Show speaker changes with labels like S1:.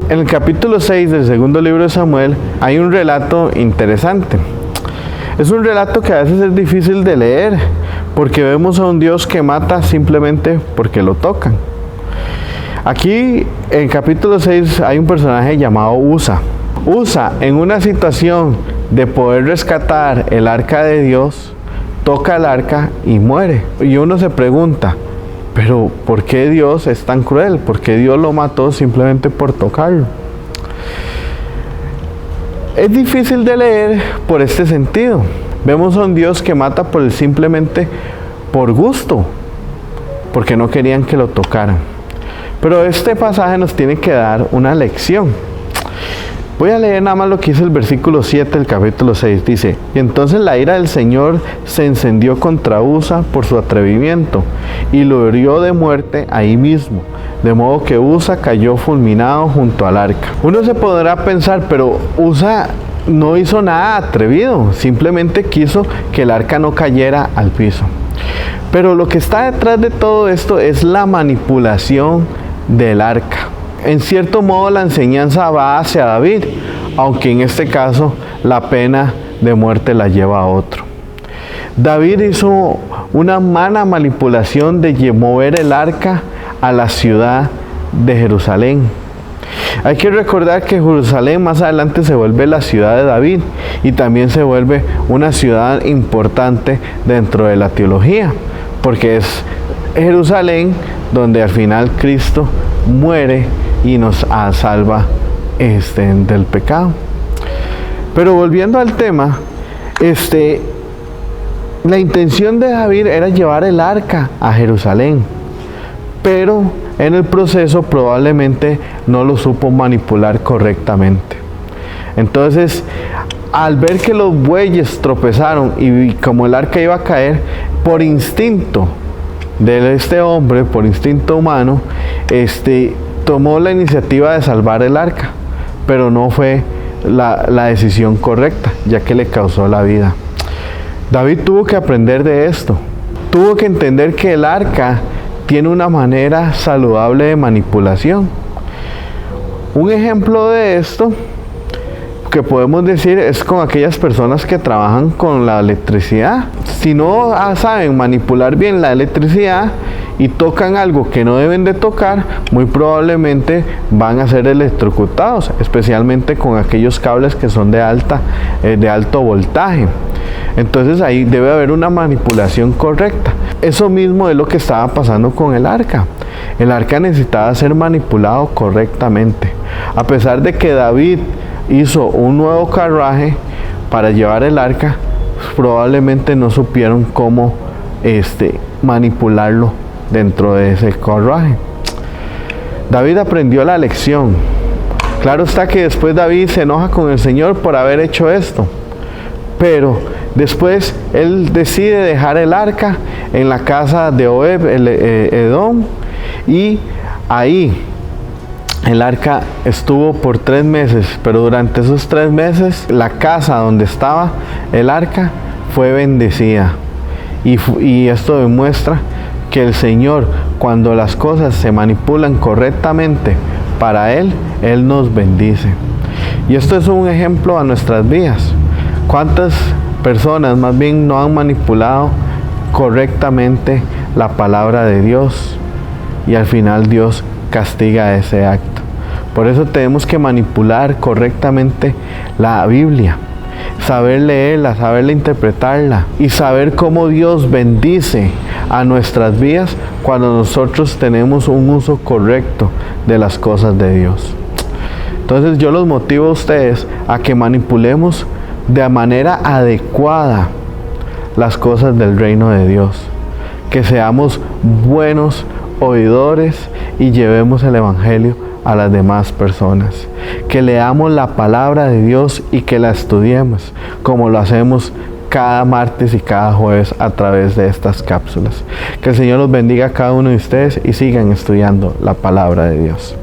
S1: En el capítulo 6 del segundo libro de Samuel hay un relato interesante. Es un relato que a veces es difícil de leer, porque vemos a un Dios que mata simplemente porque lo tocan. Aquí en el capítulo 6 hay un personaje llamado Usa. Usa, en una situación de poder rescatar el arca de Dios, toca el arca y muere. Y uno se pregunta, pero ¿por qué Dios es tan cruel? ¿Por qué Dios lo mató simplemente por tocarlo? Es difícil de leer por este sentido. Vemos a un Dios que mata simplemente por gusto, porque no querían que lo tocaran. Pero este pasaje nos tiene que dar una lección. Voy a leer nada más lo que dice el versículo 7 del capítulo 6. Dice: y entonces la ira del Señor se encendió contra Usa por su atrevimiento, y lo hirió de muerte ahí mismo, de modo que Usa cayó fulminado junto al arca. Uno se podrá pensar, pero Usa no hizo nada atrevido, simplemente quiso que el arca no cayera al piso. Pero lo que está detrás de todo esto es la manipulación del arca. En cierto modo la enseñanza va hacia David, aunque en este caso la pena de muerte la lleva a otro. David hizo una mala manipulación de mover el arca a la ciudad de Jerusalén. Hay que recordar que Jerusalén más adelante se vuelve la ciudad de David y también se vuelve una ciudad importante dentro de la teología, porque es Jerusalén donde al final Cristo muere y nos salva del pecado. Pero volviendo al tema, la intención de David era llevar el arca a Jerusalén, pero en el proceso probablemente no lo supo manipular correctamente. Entonces, al ver que los bueyes tropezaron y como el arca iba a caer, por instinto de este hombre, por instinto humano, tomó la iniciativa de salvar el arca, pero no fue la decisión correcta, ya que le causó la vida. David tuvo que aprender de esto. Tuvo que entender que el arca tiene una manera saludable de manipulación. Un ejemplo de esto que podemos decir es con aquellas personas que trabajan con la electricidad. Si no saben manipular bien la electricidad y tocan algo que no deben de tocar, muy probablemente van a ser electrocutados, especialmente con aquellos cables que son de alto voltaje. Entonces ahí debe haber una manipulación correcta. Eso mismo es lo que estaba pasando con el arca. El arca necesitaba ser manipulado correctamente. A pesar de que David hizo un nuevo carruaje para llevar el arca, probablemente no supieron cómo manipularlo dentro de ese carruaje. David aprendió la lección. Claro está que después David se enoja con el Señor por haber hecho esto, pero después él decide dejar el arca en la casa de Obed Edom, y ahí el arca estuvo por 3 meses, pero durante esos 3 meses la casa donde estaba el arca fue bendecida. Y esto demuestra que el Señor, cuando las cosas se manipulan correctamente para Él nos bendice. Y esto es un ejemplo a nuestras vidas. ¿Cuántas personas más bien no han manipulado correctamente la palabra de Dios? Y al final Dios castiga ese acto. Por eso tenemos que manipular correctamente la Biblia, saber leerla, saberla interpretarla y saber cómo Dios bendice a nuestras vidas cuando nosotros tenemos un uso correcto de las cosas de Dios. Entonces yo los motivo a ustedes a que manipulemos de manera adecuada las cosas del reino de Dios, que seamos buenos oidores y llevemos el evangelio a las demás personas, que leamos la palabra de Dios y que la estudiemos como lo hacemos cada martes y cada jueves a través de estas cápsulas. Que el Señor los bendiga a cada uno de ustedes y sigan estudiando la palabra de Dios.